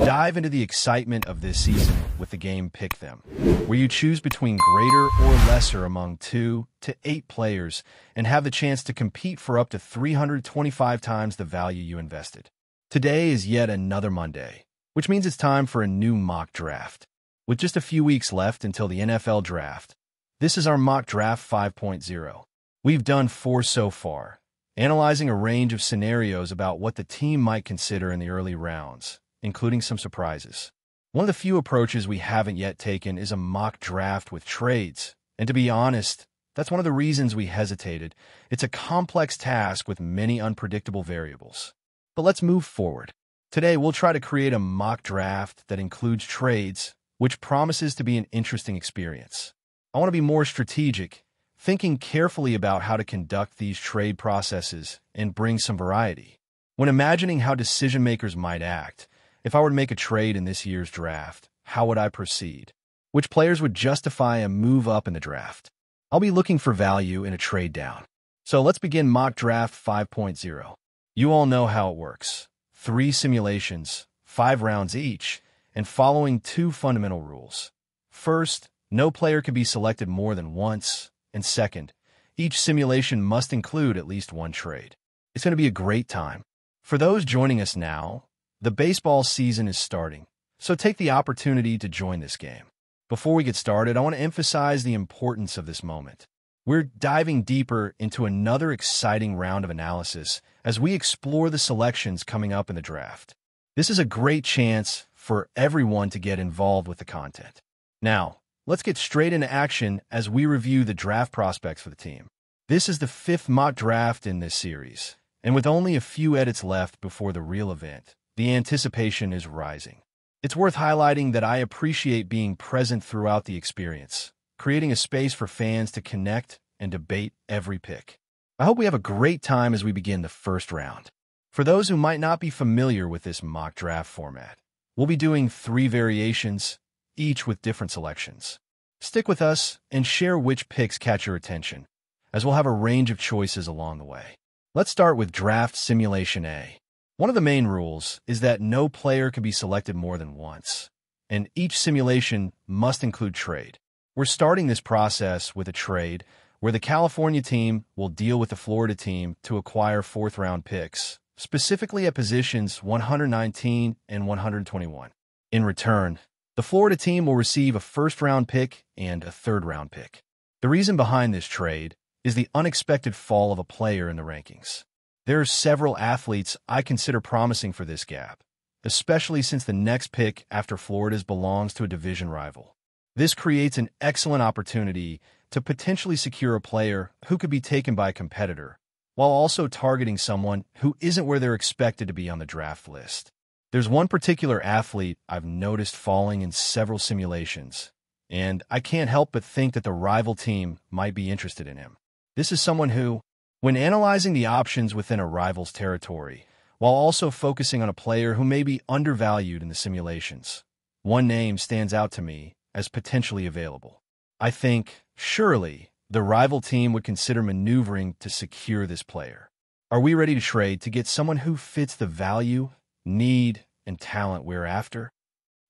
Dive into the excitement of this season with the game Pick Them, where you choose between greater or lesser among 2 to 8 players and have the chance to compete for up to 325 times the value you invested. Today is yet another Monday, which means it's time for a new mock draft. With just a few weeks left until the NFL draft, this is our mock draft 5.0. We've done 4 so far, analyzing a range of scenarios about what the team might consider in the early rounds, including some surprises. One of the few approaches we haven't yet taken is a mock draft with trades. And to be honest, that's one of the reasons we hesitated. It's a complex task with many unpredictable variables. But let's move forward. Today, we'll try to create a mock draft that includes trades, which promises to be an interesting experience. I want to be more strategic, thinking carefully about how to conduct these trade processes and bring some variety. When imagining how decision-makers might act, if I were to make a trade in this year's draft, how would I proceed? Which players would justify a move up in the draft? I'll be looking for value in a trade down. So let's begin Mock Draft 5.0. You all know how it works. 3 simulations, 5 rounds each, and following 2 fundamental rules. First, no player can be selected more than once, and second, each simulation must include at least 1 trade. It's going to be a great time. For those joining us now, the baseball season is starting, so take the opportunity to join this game. Before we get started, I want to emphasize the importance of this moment. We're diving deeper into another exciting round of analysis as we explore the selections coming up in the draft. This is a great chance for everyone to get involved with the content. Now, let's get straight into action as we review the draft prospects for the team. This is the 5th mock draft in this series, and with only a few edits left before the real event, the anticipation is rising. It's worth highlighting that I appreciate being present throughout the experience, creating a space for fans to connect and debate every pick. I hope we have a great time as we begin the first round. For those who might not be familiar with this mock draft format, we'll be doing 3 variations, each with different selections. Stick with us and share which picks catch your attention, as we'll have a range of choices along the way. Let's start with Draft Simulation A. One of the main rules is that no player can be selected more than once, and each simulation must include trade. We're starting this process with a trade where the California team will deal with the Florida team to acquire 4th-round picks, specifically at positions 119 and 121. In return, the Florida team will receive a 1st-round pick and a 3rd-round pick. The reason behind this trade is the unexpected fall of a player in the rankings. There are several athletes I consider promising for this gap, especially since the next pick after Florida's belongs to a division rival. This creates an excellent opportunity to potentially secure a player who could be taken by a competitor, while also targeting someone who isn't where they're expected to be on the draft list. There's one particular athlete I've noticed falling in several simulations, and I can't help but think that the rival team might be interested in him. This is someone who, when analyzing the options within a rival's territory, while also focusing on a player who may be undervalued in the simulations, one name stands out to me as potentially available. I think, surely, the rival team would consider maneuvering to secure this player. Are we ready to trade to get someone who fits the value, need, and talent we're after?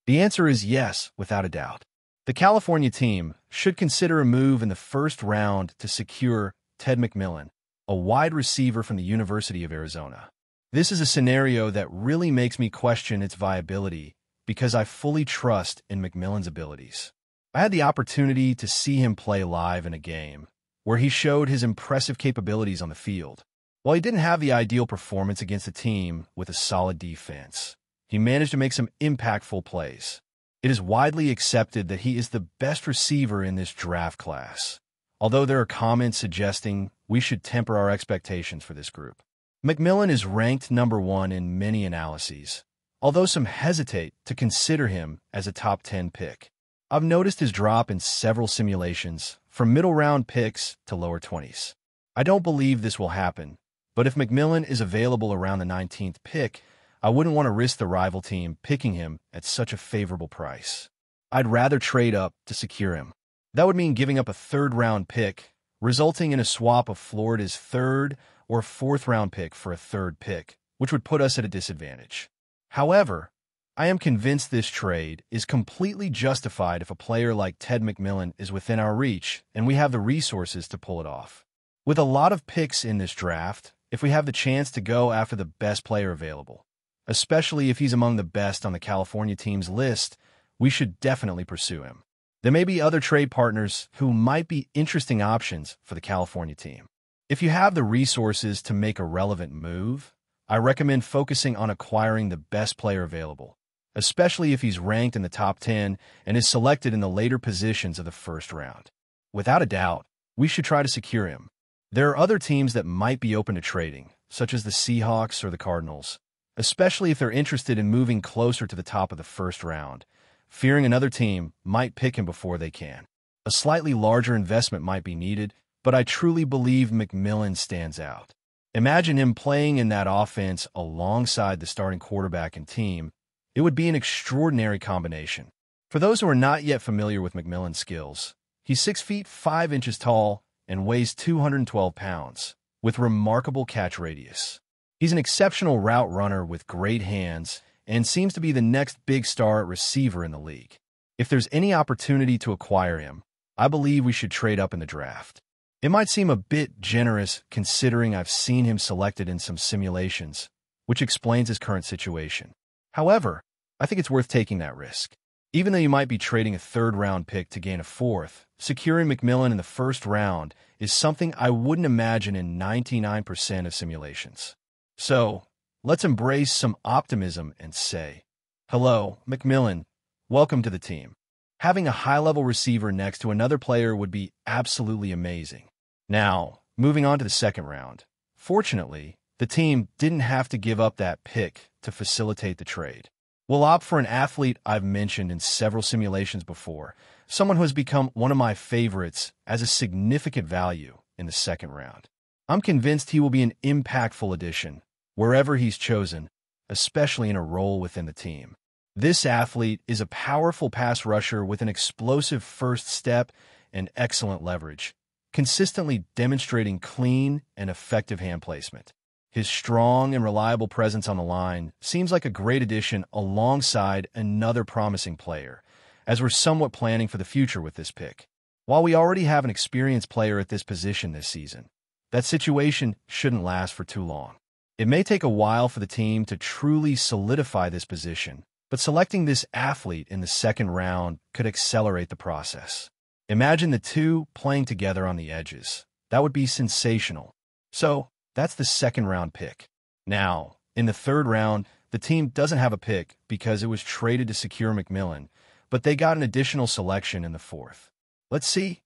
The answer is yes, without a doubt. The California team should consider a move in the 1st round to secure Ted McMillan, a wide receiver from the University of Arizona. This is a scenario that really makes me question its viability because I fully trust in McMillan's abilities. I had the opportunity to see him play live in a game where he showed his impressive capabilities on the field. While he didn't have the ideal performance against a team with a solid defense, he managed to make some impactful plays. It is widely accepted that he is the best receiver in this draft class, although there are comments suggesting we should temper our expectations for this group. McMillan is ranked number 1 in many analyses, although some hesitate to consider him as a top 10 pick. I've noticed his drop in several simulations, from middle-round picks to lower 20s. I don't believe this will happen, but if McMillan is available around the 19th pick, I wouldn't want to risk the rival team picking him at such a favorable price. I'd rather trade up to secure him. That would mean giving up a 3rd-round pick, resulting in a swap of Florida's 3rd or 4th-round pick for a 3rd pick, which would put us at a disadvantage. However, I am convinced this trade is completely justified if a player like Ted McMillan is within our reach and we have the resources to pull it off. With a lot of picks in this draft, if we have the chance to go after the best player available, especially if he's among the best on the California team's list, we should definitely pursue him. There may be other trade partners who might be interesting options for the California team. If you have the resources to make a relevant move, I recommend focusing on acquiring the best player available, especially if he's ranked in the top 10 and is selected in the later positions of the first round. Without a doubt, we should try to secure him. There are other teams that might be open to trading, such as the Seahawks or the Cardinals, especially if they're interested in moving closer to the top of the first round, fearing another team might pick him before they can. A slightly larger investment might be needed, but I truly believe McMillan stands out. Imagine him playing in that offense alongside the starting quarterback and team. It would be an extraordinary combination. For those who are not yet familiar with McMillan's skills, he's 6 feet 5 inches tall and weighs 212 pounds, with remarkable catch radius. He's an exceptional route runner with great hands and seems to be the next big star at receiver in the league. If there's any opportunity to acquire him, I believe we should trade up in the draft. It might seem a bit generous considering I've seen him selected in some simulations, which explains his current situation. However, I think it's worth taking that risk. Even though you might be trading a third-round pick to gain a fourth, securing McMillan in the first round is something I wouldn't imagine in 99% of simulations. So, let's embrace some optimism and say, hello, McMillan, welcome to the team. Having a high-level receiver next to another player would be absolutely amazing. Now, moving on to the second round. Fortunately, the team didn't have to give up that pick to facilitate the trade. We'll opt for an athlete I've mentioned in several simulations before, someone who has become one of my favorites as a significant value in the second round. I'm convinced he will be an impactful addition wherever he's chosen, especially in a role within the team. This athlete is a powerful pass rusher with an explosive first step and excellent leverage, consistently demonstrating clean and effective hand placement. His strong and reliable presence on the line seems like a great addition alongside another promising player, as we're somewhat planning for the future with this pick. While we already have an experienced player at this position this season, that situation shouldn't last for too long. It may take a while for the team to truly solidify this position, but selecting this athlete in the second round could accelerate the process. Imagine the two playing together on the edges. That would be sensational. So, that's the second round pick. Now, in the third round, the team doesn't have a pick because it was traded to secure McMillan, but they got an additional selection in the fourth. Let's see.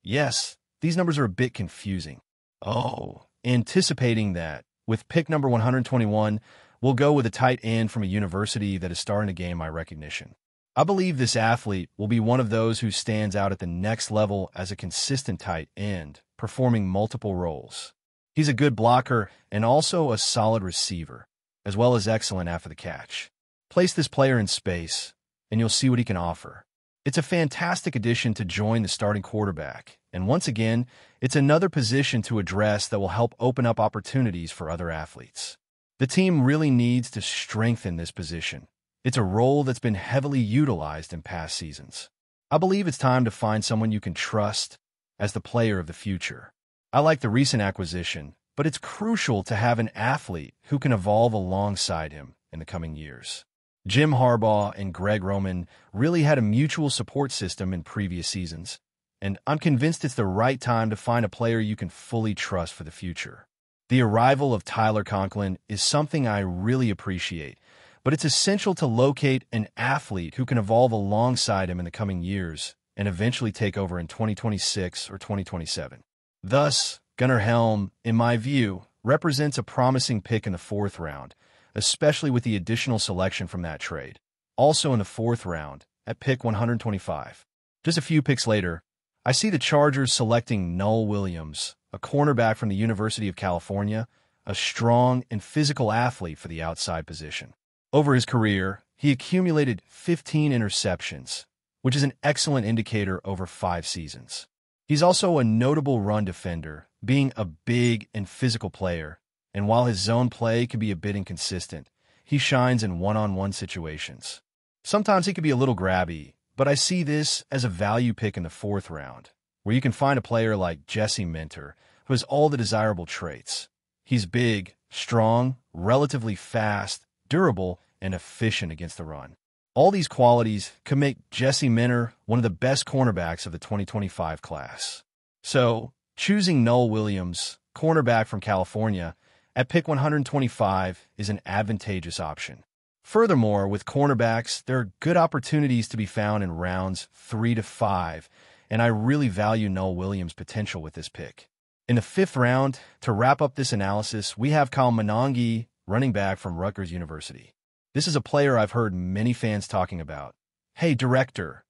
Yes, these numbers are a bit confusing. Oh, anticipating that, with pick number 121, we'll go with a tight end from a university that is starting to gain my recognition. I believe this athlete will be one of those who stands out at the next level as a consistent tight end, performing multiple roles. He's a good blocker and also a solid receiver, as well as excellent after the catch. Place this player in space, and you'll see what he can offer. It's a fantastic addition to join the starting quarterback, and once again, it's another position to address that will help open up opportunities for other athletes. The team really needs to strengthen this position. It's a role that's been heavily utilized in past seasons. I believe it's time to find someone you can trust as the player of the future. I like the recent acquisition, but it's crucial to have an athlete who can evolve alongside him in the coming years. Jim Harbaugh and Greg Roman really had a mutual support system in previous seasons, and I'm convinced it's the right time to find a player you can fully trust for the future. The arrival of Tyler Conklin is something I really appreciate, but it's essential to locate an athlete who can evolve alongside him in the coming years and eventually take over in 2026 or 2027. Thus, Gunnar Helm, in my view, represents a promising pick in the fourth round, especially with the additional selection from that trade. Also in the fourth round, at pick 125. Just a few picks later, I see the Chargers selecting Null Williams, a cornerback from the University of California, a strong and physical athlete for the outside position. Over his career, he accumulated 15 interceptions, which is an excellent indicator over 5 seasons. He's also a notable run defender, being a big and physical player, and while his zone play can be a bit inconsistent, he shines in one-on-one situations. Sometimes he can be a little grabby, but I see this as a value pick in the 4th round, where you can find a player like Jesse Minter, who has all the desirable traits. He's big, strong, relatively fast, durable, and efficient against the run. All these qualities could make Jesse Minter one of the best cornerbacks of the 2025 class. So, choosing Noel Williams, cornerback from California, at pick 125 is an advantageous option. Furthermore, with cornerbacks, there are good opportunities to be found in rounds 3 to 5, and I really value Noel Williams' potential with this pick. In the 5th round, to wrap up this analysis, we have Kyle Monangai, running back from Rutgers University. This is a player I've heard many fans talking about. Hey, director,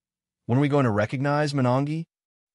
when are we going to recognize Monangai?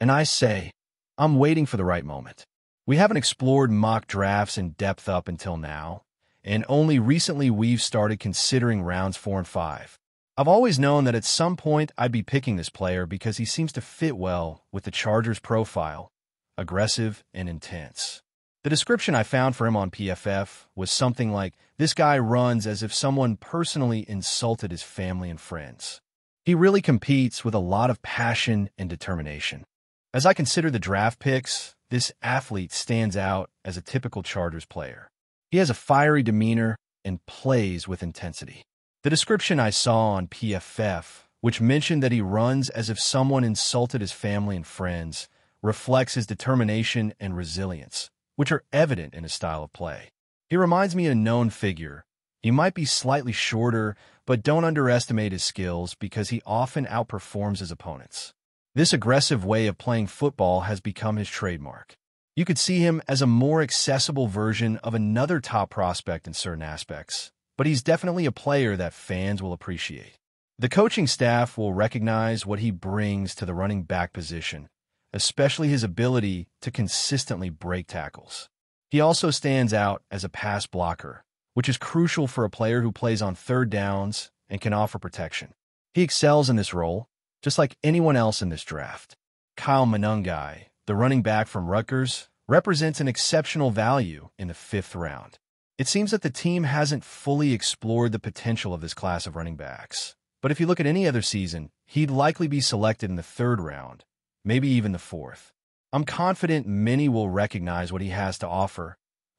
And I say, I'm waiting for the right moment. We haven't explored mock drafts in depth up until now, and only recently we've started considering rounds 4 and 5. I've always known that at some point I'd be picking this player because he seems to fit well with the Chargers' profile, aggressive and intense. The description I found for him on PFF was something like, this guy runs as if someone personally insulted his family and friends. He really competes with a lot of passion and determination. As I consider the draft picks, this athlete stands out as a typical Chargers player. He has a fiery demeanor and plays with intensity. The description I saw on PFF, which mentioned that he runs as if someone insulted his family and friends, reflects his determination and resilience, which are evident in his style of play. He reminds me of a known figure. He might be slightly shorter, but don't underestimate his skills because he often outperforms his opponents. This aggressive way of playing football has become his trademark. You could see him as a more accessible version of another top prospect in certain aspects, but he's definitely a player that fans will appreciate. The coaching staff will recognize what he brings to the running back position, especially his ability to consistently break tackles. He also stands out as a pass blocker, which is crucial for a player who plays on 3rd downs and can offer protection. He excels in this role, just like anyone else in this draft. Kyle Monangai, the running back from Rutgers, represents an exceptional value in the 5th round. It seems that the team hasn't fully explored the potential of this class of running backs. But if you look at any other season, he'd likely be selected in the 3rd round, maybe even the 4th. I'm confident many will recognize what he has to offer,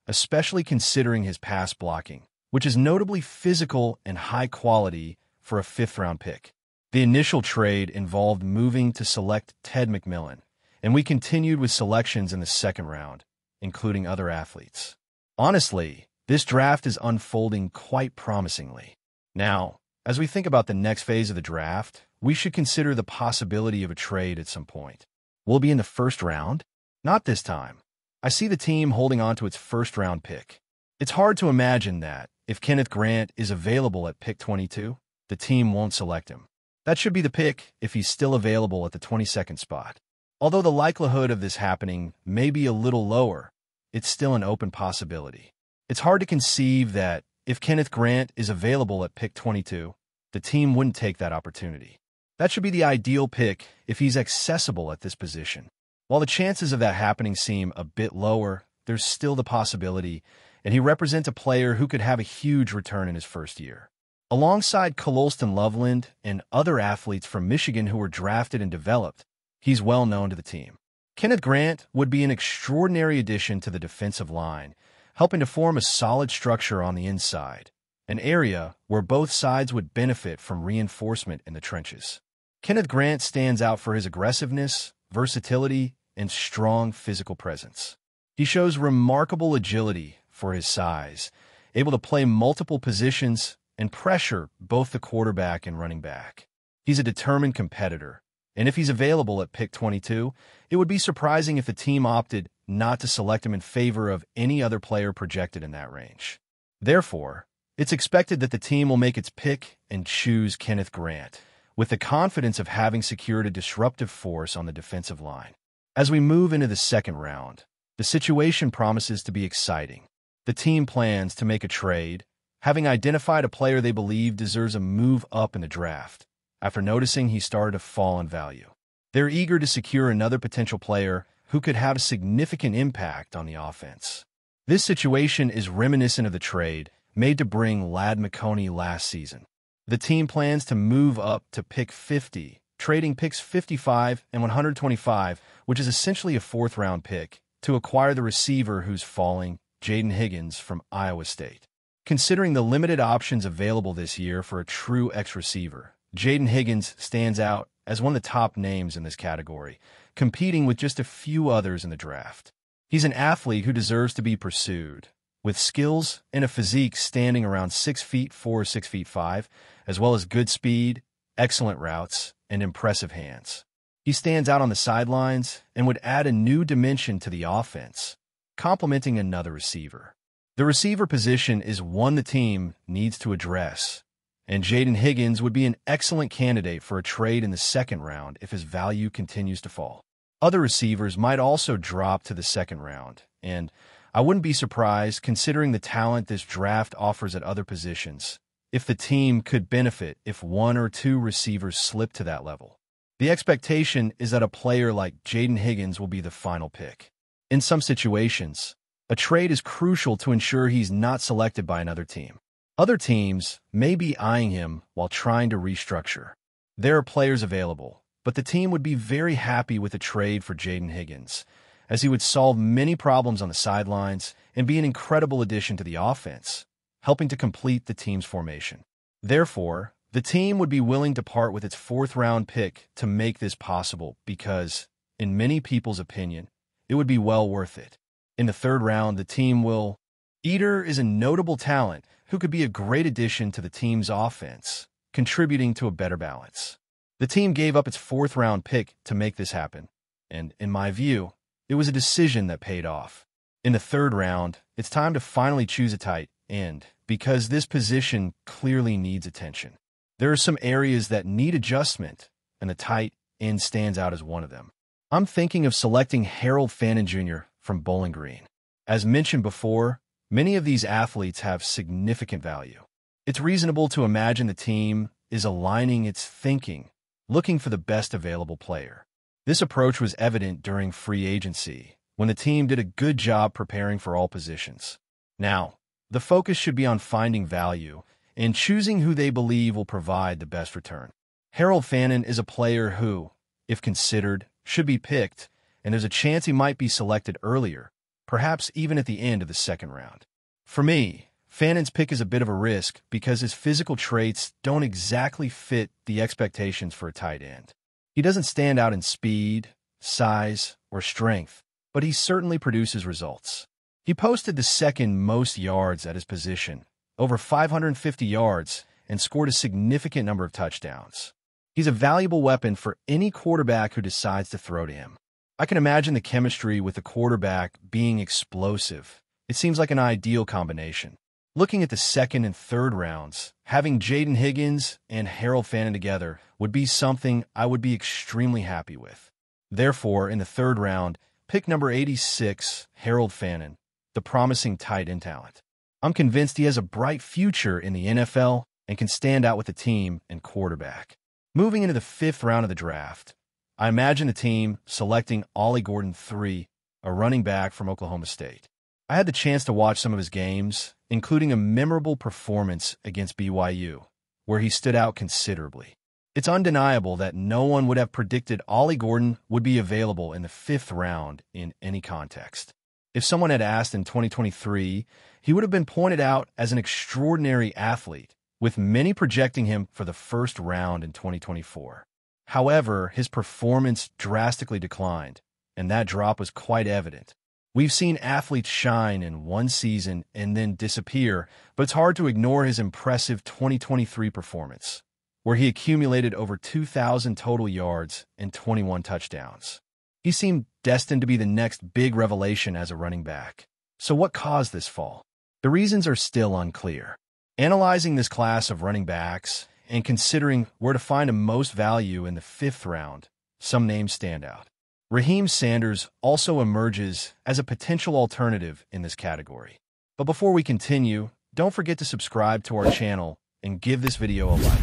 especially considering his pass blocking, which is notably physical and high quality for a 5th round pick. The initial trade involved moving to select Ted McMillan, and we continued with selections in the 2nd round, including other athletes. Honestly, this draft is unfolding quite promisingly. Now, as we think about the next phase of the draft, we should consider the possibility of a trade at some point. Will it be in the 1st round? Not this time. I see the team holding on to its 1st round pick. It's hard to imagine that, if Kenneth Grant is available at pick 22, the team won't select him. That should be the pick if he's still available at the 22nd spot. Although the likelihood of this happening may be a little lower, it's still an open possibility. It's hard to conceive that, if Kenneth Grant is available at pick 22, the team wouldn't take that opportunity. That should be the ideal pick if he's accessible at this position. While the chances of that happening seem a bit lower, there's still the possibility, and he represents a player who could have a huge return in his 1st year. Alongside Colston Loveland and other athletes from Michigan who were drafted and developed, he's well known to the team. Kenneth Grant would be an extraordinary addition to the defensive line, helping to form a solid structure on the inside, an area where both sides would benefit from reinforcement in the trenches. Kenneth Grant stands out for his aggressiveness, versatility, and strong physical presence. He shows remarkable agility for his size, able to play multiple positions and pressure both the quarterback and running back. He's a determined competitor, and if he's available at pick 22, it would be surprising if the team opted not to select him in favor of any other player projected in that range. Therefore, it's expected that the team will make its pick and choose Kenneth Grant, with the confidence of having secured a disruptive force on the defensive line. As we move into the 2nd round, the situation promises to be exciting. The team plans to make a trade, having identified a player they believe deserves a move up in the draft, after noticing he started to fall in value. They're eager to secure another potential player who could have a significant impact on the offense. This situation is reminiscent of the trade made to bring Ladd McConkey last season. The team plans to move up to pick 50, trading picks 55 and 125, which is essentially a fourth-round pick, to acquire the receiver who's falling, Jaden Higgins from Iowa State. Considering the limited options available this year for a true X-receiver, Jaden Higgins stands out as one of the top names in this category, competing with just a few others in the draft. He's an athlete who deserves to be pursued, with skills and a physique standing around 6 feet 4, 6 feet 5, as well as good speed, excellent routes, and impressive hands. He stands out on the sidelines and would add a new dimension to the offense, complementing another receiver. The receiver position is one the team needs to address, and Jaden Higgins would be an excellent candidate for a trade in the second round if his value continues to fall. Other receivers might also drop to the second round, and I wouldn't be surprised, considering the talent this draft offers at other positions, if the team could benefit if one or two receivers slip to that level. The expectation is that a player like Jaden Higgins will be the final pick. In some situations, a trade is crucial to ensure he's not selected by another team. Other teams may be eyeing him while trying to restructure. There are players available, but the team would be very happy with a trade for Jaden Higgins, as he would solve many problems on the sidelines and be an incredible addition to the offense, helping to complete the team's formation. Therefore, the team would be willing to part with its fourth-round pick to make this possible because, in many people's opinion, it would be well worth it. In the third round, the team will... Eater is a notable talent who could be a great addition to the team's offense, contributing to a better balance. The team gave up its fourth-round pick to make this happen, and, in my view, it was a decision that paid off. In the third round, it's time to finally choose a tight end, because this position clearly needs attention. There are some areas that need adjustment, and the tight end stands out as one of them. I'm thinking of selecting Harold Fannin Jr. from Bowling Green. As mentioned before, many of these athletes have significant value. It's reasonable to imagine the team is aligning its thinking, looking for the best available player. This approach was evident during free agency, when the team did a good job preparing for all positions. Now, the focus should be on finding value and choosing who they believe will provide the best return. Harold Fannin is a player who, if considered, should be picked, and there's a chance he might be selected earlier, perhaps even at the end of the second round. For me, Fannin's pick is a bit of a risk because his physical traits don't exactly fit the expectations for a tight end. He doesn't stand out in speed, size, or strength, but he certainly produces results. He posted the second most yards at his position, over 550 yards, and scored a significant number of touchdowns. He's a valuable weapon for any quarterback who decides to throw to him. I can imagine the chemistry with the quarterback being explosive. It seems like an ideal combination. Looking at the second and third rounds, having Jaden Higgins and Harold Fannin together would be something I would be extremely happy with. Therefore, in the third round, pick number 86, Harold Fannin, the promising tight end talent. I'm convinced he has a bright future in the NFL and can stand out with the team and quarterback. Moving into the fifth round of the draft, I imagine the team selecting Ollie Gordon III, a running back from Oklahoma State. I had the chance to watch some of his games, including a memorable performance against BYU, where he stood out considerably. It's undeniable that no one would have predicted Ollie Gordon would be available in the fifth round in any context. If someone had asked in 2023, he would have been pointed out as an extraordinary athlete, with many projecting him for the first round in 2024. However, his performance drastically declined, and that drop was quite evident. We've seen athletes shine in one season and then disappear, but it's hard to ignore his impressive 2023 performance, where he accumulated over 2,000 total yards and 21 touchdowns. He seemed destined to be the next big revelation as a running back. So what caused this fall? The reasons are still unclear. Analyzing this class of running backs and considering where to find the most value in the fifth round, some names stand out. Raheem Sanders also emerges as a potential alternative in this category. But before we continue, don't forget to subscribe to our channel and give this video a like.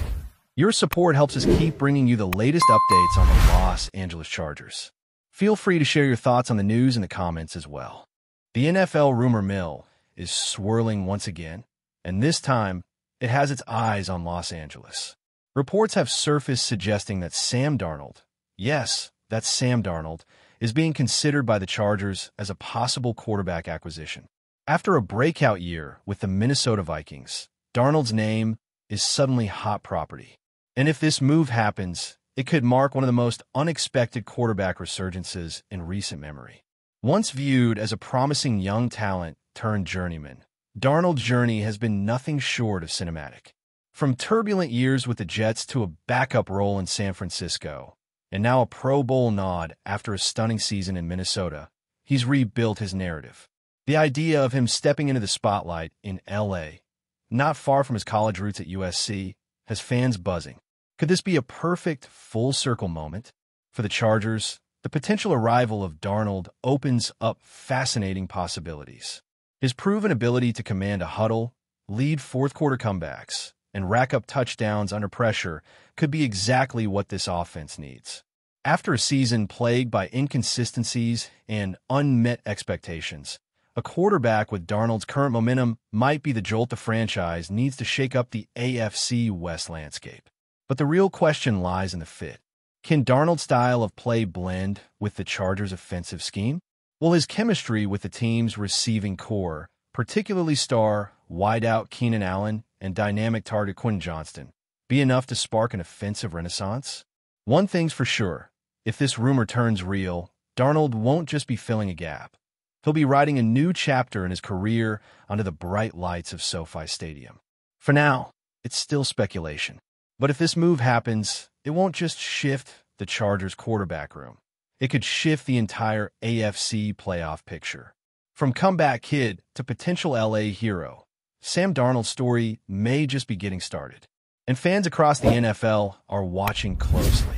Your support helps us keep bringing you the latest updates on the Los Angeles Chargers. Feel free to share your thoughts on the news in the comments as well. The NFL rumor mill is swirling once again, and this time, it has its eyes on Los Angeles. Reports have surfaced suggesting that Sam Darnold, yes, that's Sam Darnold, is being considered by the Chargers as a possible quarterback acquisition. After a breakout year with the Minnesota Vikings, Darnold's name is suddenly hot property. And if this move happens, it could mark one of the most unexpected quarterback resurgences in recent memory. Once viewed as a promising young talent turned journeyman, Darnold's journey has been nothing short of cinematic. From turbulent years with the Jets to a backup role in San Francisco, and now a Pro Bowl nod after a stunning season in Minnesota, he's rebuilt his narrative. The idea of him stepping into the spotlight in L.A., not far from his college roots at USC, has fans buzzing. Could this be a perfect full-circle moment? For the Chargers, the potential arrival of Darnold opens up fascinating possibilities. His proven ability to command a huddle, lead fourth-quarter comebacks, and rack up touchdowns under pressure could be exactly what this offense needs. After a season plagued by inconsistencies and unmet expectations, a quarterback with Darnold's current momentum might be the jolt the franchise needs to shake up the AFC West landscape. But the real question lies in the fit. Can Darnold's style of play blend with the Chargers' offensive scheme? Will his chemistry with the team's receiving core, particularly star wideout Keenan Allen and dynamic target Quentin Johnston, be enough to spark an offensive renaissance? One thing's for sure, if this rumor turns real, Darnold won't just be filling a gap. He'll be writing a new chapter in his career under the bright lights of SoFi Stadium. For now, it's still speculation. But if this move happens, it won't just shift the Chargers' quarterback room. It could shift the entire AFC playoff picture. From comeback kid to potential LA hero, Sam Darnold's story may just be getting started. And fans across the NFL are watching closely.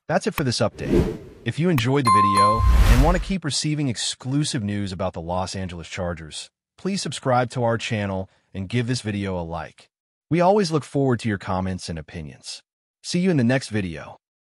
That's it for this update. If you enjoyed the video and want to keep receiving exclusive news about the Los Angeles Chargers, please subscribe to our channel and give this video a like. We always look forward to your comments and opinions. See you in the next video.